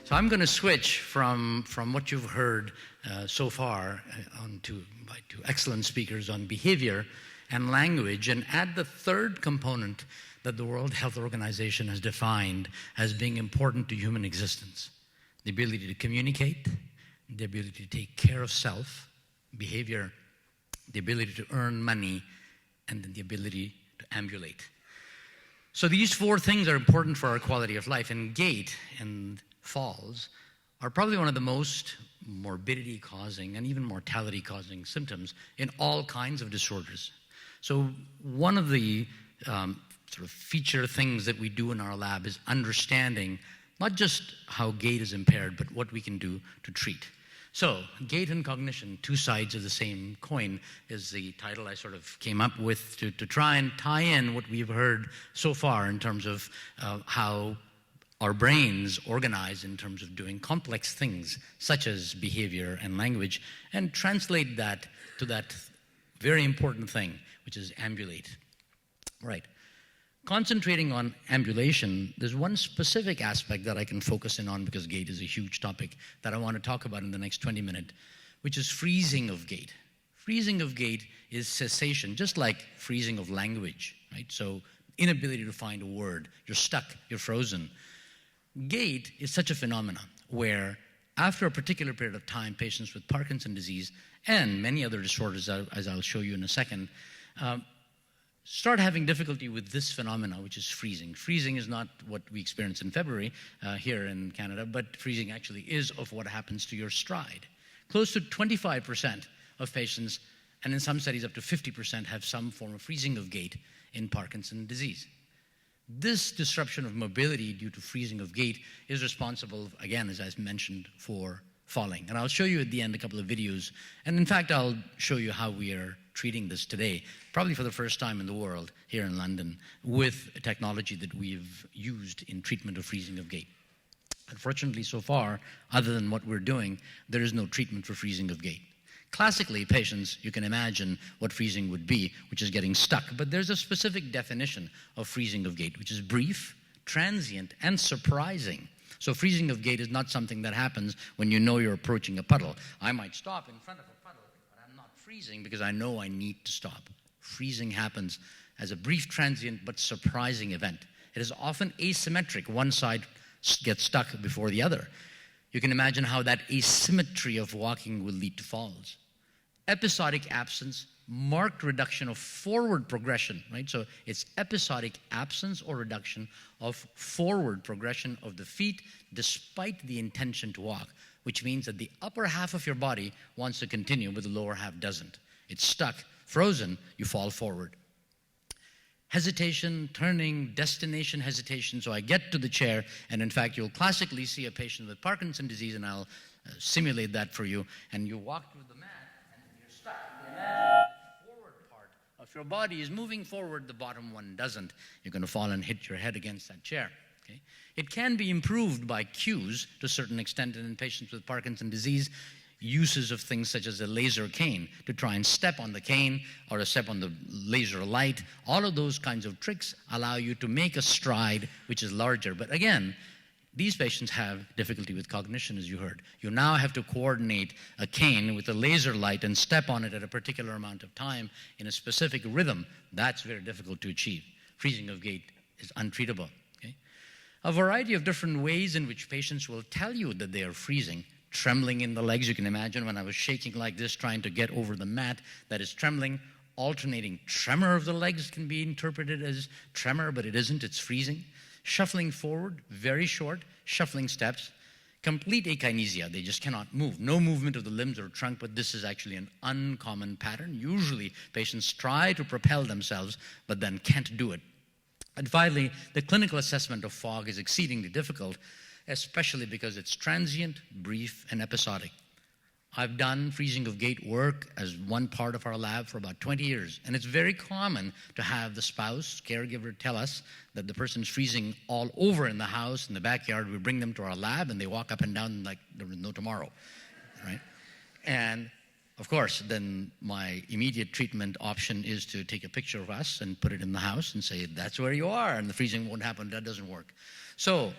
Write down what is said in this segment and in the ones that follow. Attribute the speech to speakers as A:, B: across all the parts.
A: So I'm going to switch from what you've heard so far to excellent speakers on behavior and language, and add the third component that the World Health Organization has defined as being important to human existence: the ability to communicate, the ability to take care of self, behavior, the ability to earn money, and then the ability to ambulate. So these four things are important for our quality of life, and gait and falls are probably one of the most morbidity-causing and even mortality-causing symptoms in all kinds of disorders. So one of the sort of feature things that we do in our lab is understanding not just how gait is impaired, but what we can do to treat. So, gait and cognition, two sides of the same coin, is the title I sort of came up with to try and tie in what we've heard so far in terms of how our brains organize in terms of doing complex things, such as behavior and language, and translate that to that very important thing, which is ambulate. Right. Concentrating on ambulation, there's one specific aspect that I can focus in on, because gait is a huge topic that I want to talk about in the next 20 minutes, which is freezing of gait. Freezing of gait is cessation, just like freezing of language, right? So inability to find a word, you're stuck, you're frozen. Gait is such a phenomenon where after a particular period of time, patients with Parkinson disease and many other disorders, as I'll show you in a second, start having difficulty with this phenomena, which is freezing. Freezing is not what we experience in February here in Canada, but freezing actually is of what happens to your stride. Close to 25% of patients, and in some studies up to 50%, have some form of freezing of gait in Parkinson's disease. This disruption of mobility due to freezing of gait is responsible, again, as I mentioned, for falling. And I'll show you at the end a couple of videos. And in fact, I'll show you how we are treating this today, probably for the first time in the world here in London, with a technology that we've used in treatment of freezing of gait. Unfortunately, so far, other than what we're doing, there is no treatment for freezing of gait. Classically, patients, you can imagine what freezing would be, which is getting stuck. But there's a specific definition of freezing of gait, which is brief, transient, and surprising. So freezing of gait is not something that happens when you know you're approaching a puddle. I might stop in front of a puddle, but I'm not freezing because I know I need to stop. Freezing happens as a brief, transient, but surprising event. It is often asymmetric. One side gets stuck before the other. You can imagine how that asymmetry of walking will lead to falls. Episodic absence, marked reduction of forward progression, right? So it's episodic absence or reduction of forward progression of the feet despite the intention to walk, which means that the upper half of your body wants to continue, but the lower half doesn't. It's stuck, frozen, you fall forward. Hesitation, turning, destination hesitation. So I get to the chair, and in fact, you'll classically see a patient with Parkinson's disease, and I'll simulate that for you, and you walk through the mat, and you're stuck. The forward part of your body is moving forward, the bottom one doesn't. You're going to fall and hit your head against that chair. Okay? It can be improved by cues to a certain extent, and in patients with Parkinson's disease, uses of things such as a laser cane to try and step on the cane or to step on the laser light. All of those kinds of tricks allow you to make a stride which is larger. But again, these patients have difficulty with cognition, as you heard. You now have to coordinate a cane with a laser light and step on it at a particular amount of time in a specific rhythm. That's very difficult to achieve. Freezing of gait is untreatable. Okay? A variety of different ways in which patients will tell you that they are freezing. Trembling in the legs, you can imagine when I was shaking like this trying to get over the mat, that is trembling. Alternating tremor of the legs can be interpreted as tremor, but it isn't, it's freezing. Shuffling forward, very short, shuffling steps. Complete akinesia, they just cannot move. No movement of the limbs or trunk, but this is actually an uncommon pattern. Usually patients try to propel themselves, but then can't do it. And finally, the clinical assessment of fog is exceedingly difficult, especially because it's transient, brief, and episodic. I've done freezing of gait work as one part of our lab for about 20 years, and it's very common to have the spouse, caregiver tell us that the person's freezing all over in the house, in the backyard. We bring them to our lab, and they walk up and down like there was no tomorrow, right? And of course, then my immediate treatment option is to take a picture of us and put it in the house and say, that's where you are, and the freezing won't happen. That doesn't work. So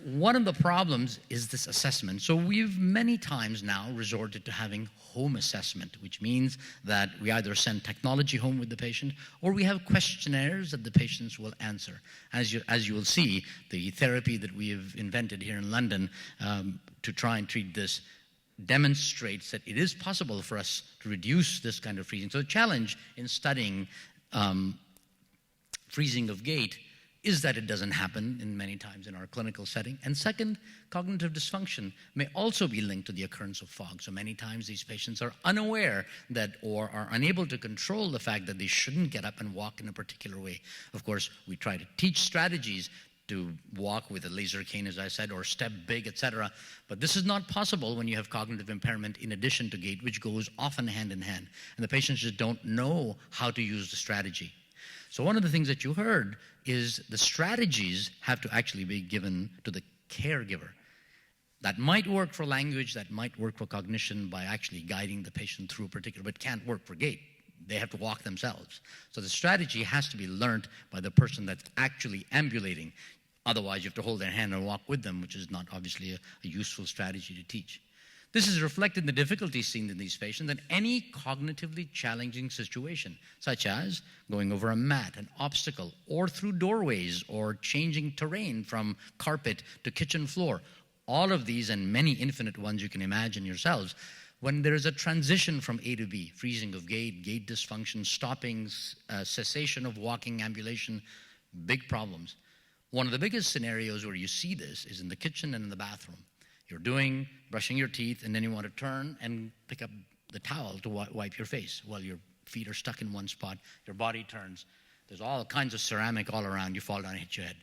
A: one of the problems is this assessment. So we've many times now resorted to having home assessment, which means that we either send technology home with the patient or we have questionnaires that the patients will answer. As you will see, the therapy that we have invented here in London to try and treat this demonstrates that it is possible for us to reduce this kind of freezing. So the challenge in studying freezing of gait is that it doesn't happen in many times in our clinical setting. And second, cognitive dysfunction may also be linked to the occurrence of fog. So many times these patients are unaware that or are unable to control the fact that they shouldn't get up and walk in a particular way. Of course, we try to teach strategies to walk with a laser cane, as I said, or step big, etc. But this is not possible when you have cognitive impairment in addition to gait, which goes often hand in hand. And the patients just don't know how to use the strategy. So one of the things that you heard is the strategies have to actually be given to the caregiver. That might work for language, that might work for cognition by actually guiding the patient through a particular, but can't work for gait. They have to walk themselves. So the strategy has to be learned by the person that's actually ambulating. Otherwise, you have to hold their hand and walk with them, which is not obviously a useful strategy to teach. This is reflected in the difficulties seen in these patients in any cognitively challenging situation, such as going over a mat, an obstacle, or through doorways, or changing terrain from carpet to kitchen floor. All of these and many infinite ones you can imagine yourselves. When there is a transition from A to B, freezing of gait, gait dysfunction, stopping, cessation of walking, ambulation, big problems. One of the biggest scenarios where you see this is in the kitchen and in the bathroom. You're brushing your teeth, and then you want to turn and pick up the towel to wipe your face. Well, your feet are stuck in one spot, your body turns. There's all kinds of ceramic all around. You fall down and hit your head.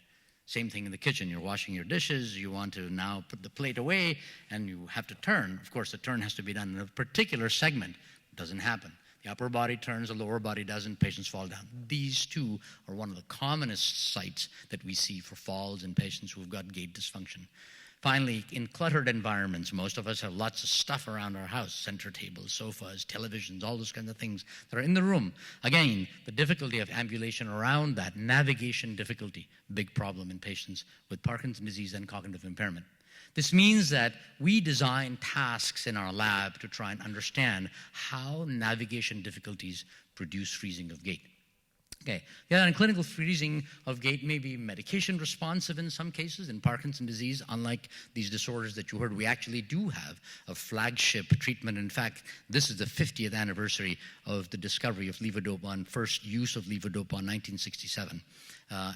A: Same thing in the kitchen. You're washing your dishes. You want to now put the plate away, and you have to turn. Of course, the turn has to be done in a particular segment. It doesn't happen. The upper body turns, the lower body doesn't. Patients fall down. These two are one of the commonest sites that we see for falls in patients who've got gait dysfunction. Finally, in cluttered environments, most of us have lots of stuff around our house, center tables, sofas, televisions, all those kinds of things that are in the room. Again, the difficulty of ambulation around that, navigation difficulty, big problem in patients with Parkinson's disease and cognitive impairment. This means that we design tasks in our lab to try and understand how navigation difficulties produce freezing of gait. Okay, yeah, and clinical freezing of gait may be medication responsive in some cases. In Parkinson's disease, unlike these disorders that you heard, we actually do have a flagship treatment. In fact, this is the 50th anniversary of the discovery of levodopa, first use of levodopa in 1967.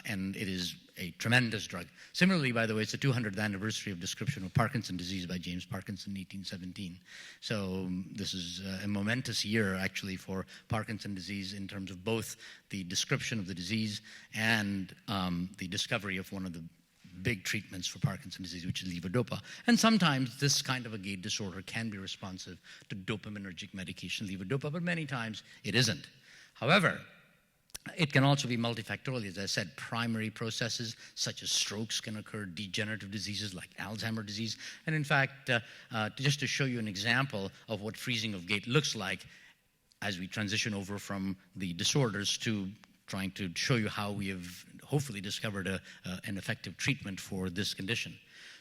A: And it is a tremendous drug. Similarly, by the way, it's the 200th anniversary of description of Parkinson's disease by James Parkinson in 1817. So this is a momentous year, actually, for Parkinson's disease in terms of both the description of the disease and the discovery of one of the big treatments for Parkinson's disease, which is levodopa. And sometimes this kind of a gait disorder can be responsive to dopaminergic medication, levodopa, but many times it isn't. However, it can also be multifactorial. As I said, primary processes such as strokes can occur, degenerative diseases like Alzheimer disease. And in fact, just to show you an example of what freezing of gait looks like as we transition over from the disorders to trying to show you how we have hopefully discovered an effective treatment for this condition.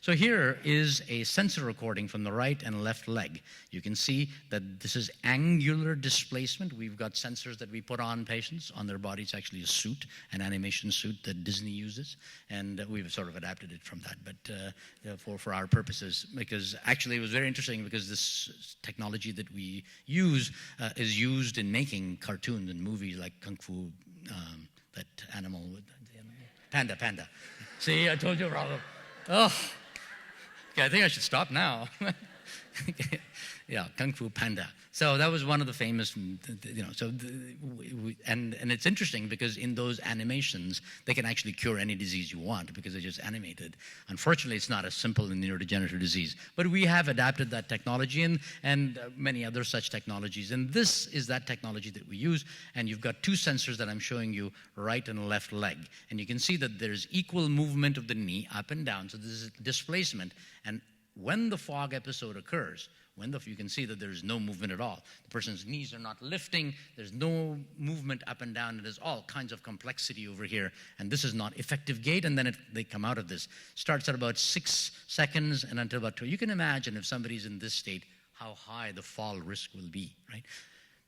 A: So here is a sensor recording from the right and left leg. You can see that this is angular displacement. We've got sensors that we put on patients, on their body. It's actually a suit, an animation suit that Disney uses, and we've sort of adapted it from that, but for our purposes, because actually it was very interesting because this technology that we use is used in making cartoons and movies like Kung Fu, that animal, Panda. See, I told you, Robert. Oh. Okay, I think I should stop now. Yeah, Kung Fu Panda. So that was one of the famous, and it's interesting because in those animations, they can actually cure any disease you want because they're just animated. Unfortunately, it's not as simple in neurodegenerative disease. But we have adapted that technology and many other such technologies. And this is that technology that we use. And you've got two sensors that I'm showing you, right and left leg. And you can see that there's equal movement of the knee up and down. So this is displacement. And when the fog episode occurs, you can see that there's no movement at all. The person's knees are not lifting. There's no movement up and down. There's all kinds of complexity over here. And this is not effective gait. And then they come out of this. Starts at about 6 seconds and until about 2. You can imagine if somebody's in this state, how high the fall risk will be, right?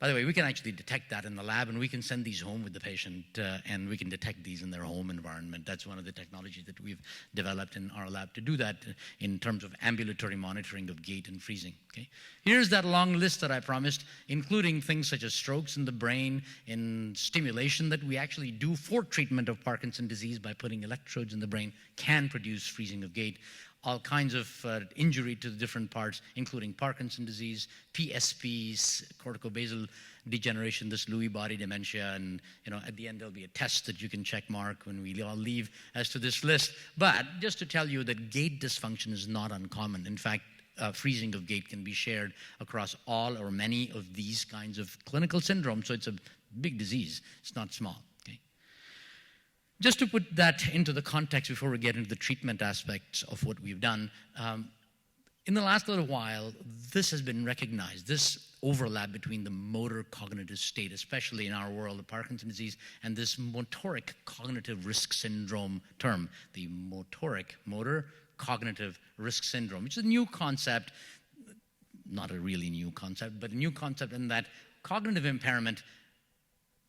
A: By the way, we can actually detect that in the lab, and we can send these home with the patient, and we can detect these in their home environment. That's one of the technologies that we've developed in our lab to do that in terms of ambulatory monitoring of gait and freezing. Okay? Here's that long list that I promised, including things such as strokes in the brain, in stimulation that we actually do for treatment of Parkinson's disease by putting electrodes in the brain, can produce freezing of gait. All kinds of injury to the different parts, including Parkinson's disease, PSPs, corticobasal degeneration, this Lewy body dementia, and at the end there'll be a test that you can check mark when we all leave as to this list. But just to tell you that gait dysfunction is not uncommon. In fact, freezing of gait can be shared across all or many of these kinds of clinical syndromes, so it's a big disease. It's not small. Just to put that into the context before we get into the treatment aspects of what we've done, in the last little while, this has been recognized, this overlap between the motor cognitive state, especially in our world of Parkinson's disease, and this motoric cognitive risk syndrome term, the motor cognitive risk syndrome, which is a new concept, not a really new concept, but a new concept in that cognitive impairment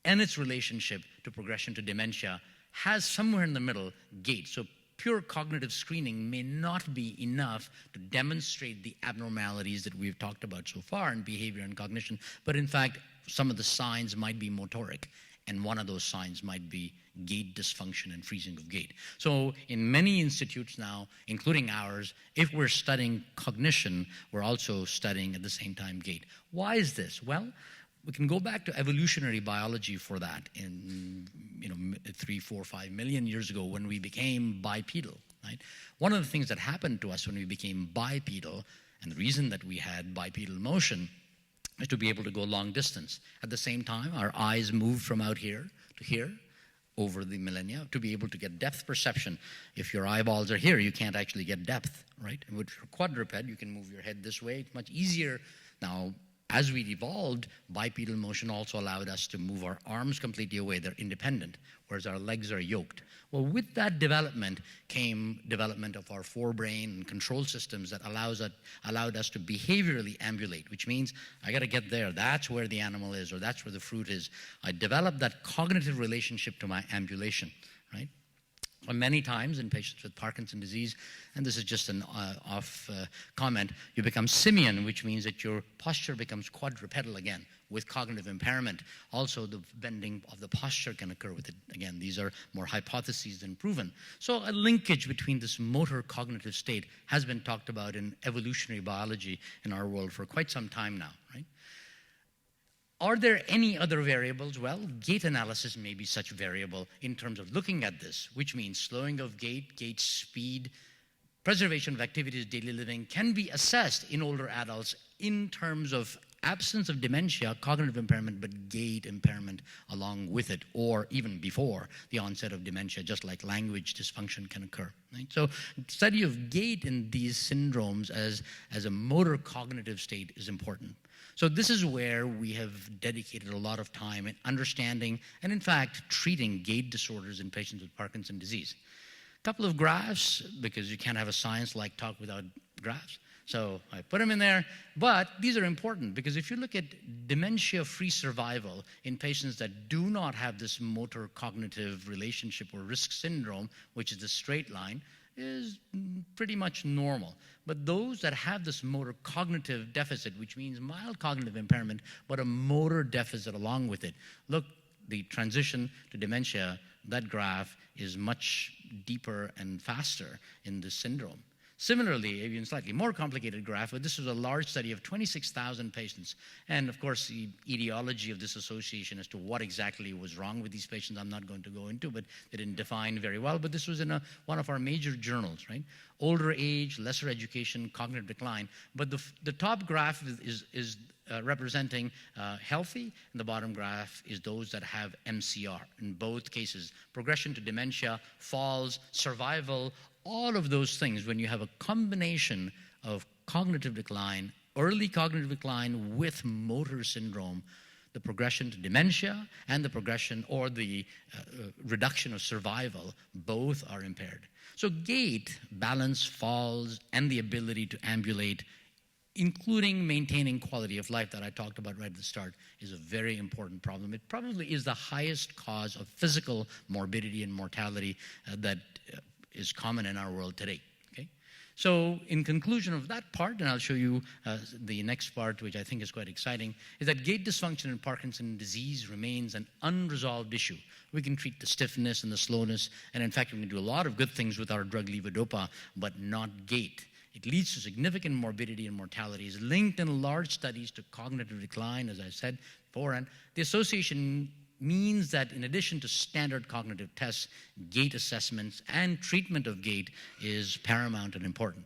A: and its relationship to progression to dementia has somewhere in the middle gait. So pure cognitive screening may not be enough to demonstrate the abnormalities that we've talked about so far in behavior and cognition, but in fact, some of the signs might be motoric, and one of those signs might be gait dysfunction and freezing of gait. So in many institutes now, including ours, if we're studying cognition, we're also studying at the same time gait. Why is this? Well, we can go back to evolutionary biology for that in 3, 4, 5 million years ago when we became bipedal, right? One of the things that happened to us when we became bipedal, and the reason that we had bipedal motion, is to be able to go long distance. At the same time, our eyes moved from out here to here over the millennia to be able to get depth perception. If your eyeballs are here, you can't actually get depth, right? And with your quadruped, you can move your head this way. It's much easier. Now, as we evolved, bipedal motion also allowed us to move our arms completely away. They're independent, whereas our legs are yoked. Well, with that development came development of our forebrain and control systems that allowed us to behaviorally ambulate, which means I got to get there. That's where the animal is, or that's where the fruit is. I developed that cognitive relationship to my ambulation, right? Many times in patients with Parkinson's disease, and this is just an off comment, you become simian, which means that your posture becomes quadrupedal again with cognitive impairment. Also, the bending of the posture can occur with it. Again, these are more hypotheses than proven. So a linkage between this motor cognitive state has been talked about in evolutionary biology in our world for quite some time now, right? Are there any other variables? Well, gait analysis may be such variable in terms of looking at this, which means slowing of gait speed, preservation of activities, daily living can be assessed in older adults in terms of absence of dementia, cognitive impairment, but gait impairment along with it, or even before the onset of dementia, just like language dysfunction can occur. Right? So study of gait in these syndromes as a motor cognitive state is important. So this is where we have dedicated a lot of time in understanding and, in fact, treating gait disorders in patients with Parkinson's disease. A couple of graphs, because you can't have a science-like talk without graphs. So I put them in there, but these are important because if you look at dementia-free survival in patients that do not have this motor cognitive relationship or risk syndrome, which is the straight line, is pretty much normal. But those that have this motor cognitive deficit, which means mild cognitive impairment, but a motor deficit along with it, look, the transition to dementia, that graph is much deeper and faster in this syndrome. Similarly, even slightly more complicated graph, but this was a large study of 26,000 patients. And of course, the etiology of this association as to what exactly was wrong with these patients, I'm not going to go into, but they didn't define very well. But this was in one of our major journals, right? Older age, lesser education, cognitive decline. But the top graph is representing healthy, and the bottom graph is those that have MCR. In both cases, progression to dementia, falls, survival, all of those things, when you have a combination of cognitive decline, early cognitive decline with motor syndrome, the progression to dementia and the progression or the reduction of survival, both are impaired. So gait, balance, falls, and the ability to ambulate, including maintaining quality of life that I talked about right at the start, is a very important problem. It probably is the highest cause of physical morbidity and mortality that is common in our world today. Okay? So in conclusion of that part, and I'll show you the next part, which I think is quite exciting, is that gait dysfunction in Parkinson's disease remains an unresolved issue. We can treat the stiffness and the slowness, and in fact, we can do a lot of good things with our drug levodopa, but not gait. It leads to significant morbidity and mortality. It's linked in large studies to cognitive decline, as I said before, and the association means that in addition to standard cognitive tests, gait assessments and treatment of gait is paramount and important.